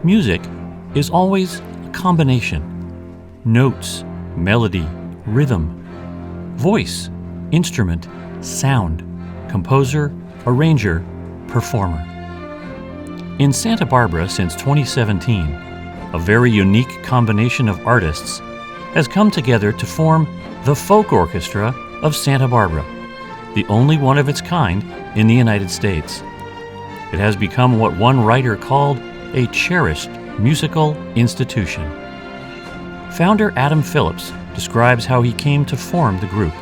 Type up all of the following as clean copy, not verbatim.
Music is always a combination. Notes, melody, rhythm, voice, instrument, sound, composer, arranger, performer. In Santa Barbara since 2017, a very unique combination of artists has come together to form the Folk Orchestra of Santa Barbara, the only one of its kind in the United States. It has become what one writer called a cherished musical institution. Founder Adam Phillips describes how he came to form the group.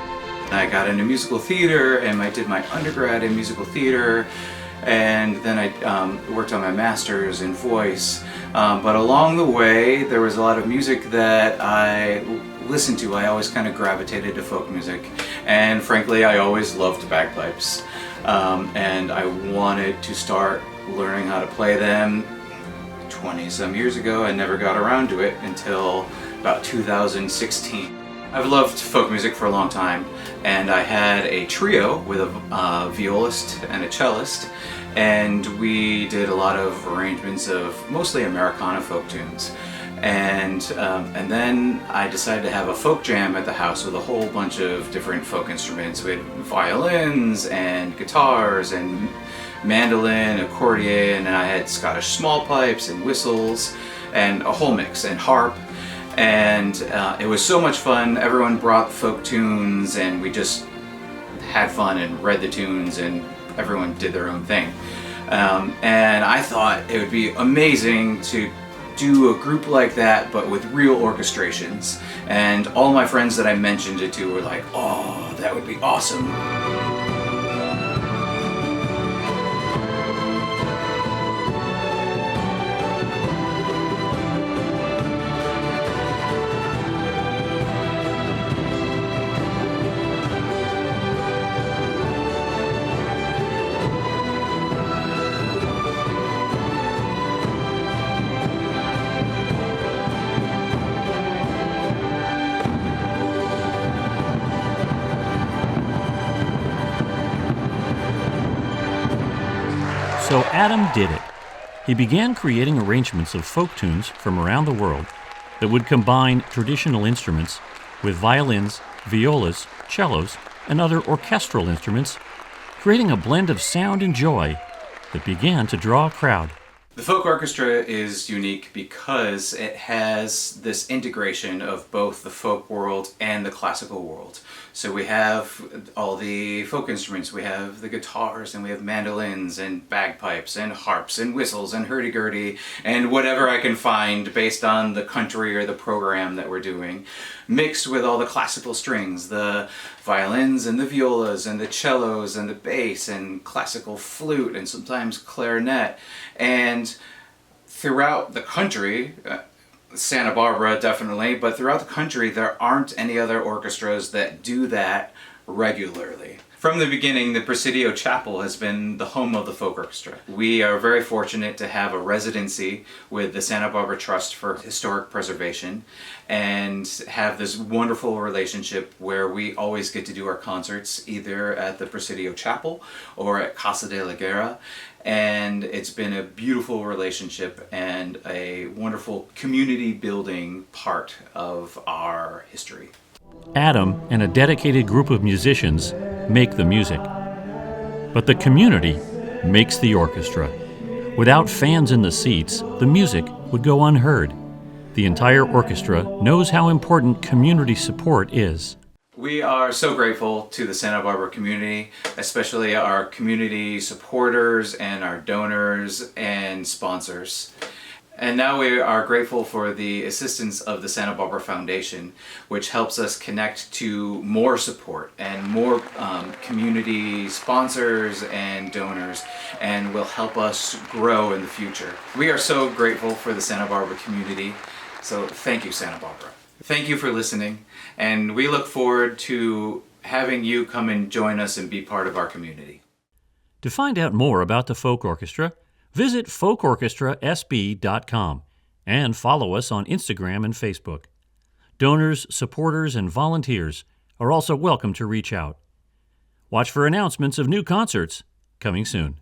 I got into musical theater and I did my undergrad in musical theater, and then I worked on my master's in voice. But along the way, there was a lot of music that I listened to. I always kind of gravitated to folk music, and frankly, I always loved bagpipes. And I wanted to start learning how to play them 20-some years ago. I never got around to it until about 2016. I've loved folk music for a long time, and I had a trio with a violist and a cellist, and we did a lot of arrangements of mostly Americana folk tunes. And then I decided to have a folk jam at the house with a whole bunch of different folk instruments. We had violins and guitars and mandolin, accordion, and I had Scottish small pipes and whistles and a whole mix, and harp. And it was so much fun. Everyone brought folk tunes, and we just had fun and read the tunes, and everyone did their own thing. And I thought it would be amazing to do a group like that, but with real orchestrations. And all my friends that I mentioned it to were like, "Oh, that would be awesome." So Adam did it. He began creating arrangements of folk tunes from around the world that would combine traditional instruments with violins, violas, cellos, and other orchestral instruments, creating a blend of sound and joy that began to draw a crowd. The folk orchestra is unique because it has this integration of both the folk world and the classical world. So we have all the folk instruments, we have the guitars, and we have mandolins and bagpipes and harps and whistles and hurdy-gurdy and whatever I can find based on the country or the program that we're doing, mixed with all the classical strings, the violins and the violas and the cellos and the bass and classical flute and sometimes clarinet. And throughout the country, Santa Barbara definitely, but throughout the country there aren't any other orchestras that do that regularly. From the beginning, the Presidio Chapel has been the home of the folk orchestra. We are very fortunate to have a residency with the Santa Barbara Trust for Historic Preservation and have this wonderful relationship where we always get to do our concerts either at the Presidio Chapel or at Casa de la Guerra. And it's been a beautiful relationship and a wonderful community building part of our history. Adam and a dedicated group of musicians make the music. But the community makes the orchestra. Without fans in the seats, the music would go unheard. The entire orchestra knows how important community support is. We are so grateful to the Santa Barbara community, especially our community supporters and our donors and sponsors. And now we are grateful for the assistance of the Santa Barbara Foundation, which helps us connect to more support and more community sponsors and donors, and will help us grow in the future. We are so grateful for the Santa Barbara community, so thank you, Santa Barbara. Thank you for listening, and we look forward to having you come and join us and be part of our community. To find out more about the Folk Orchestra, visit folkorchestrasb.com and follow us on Instagram and Facebook. Donors, supporters, and volunteers are also welcome to reach out. Watch for announcements of new concerts coming soon.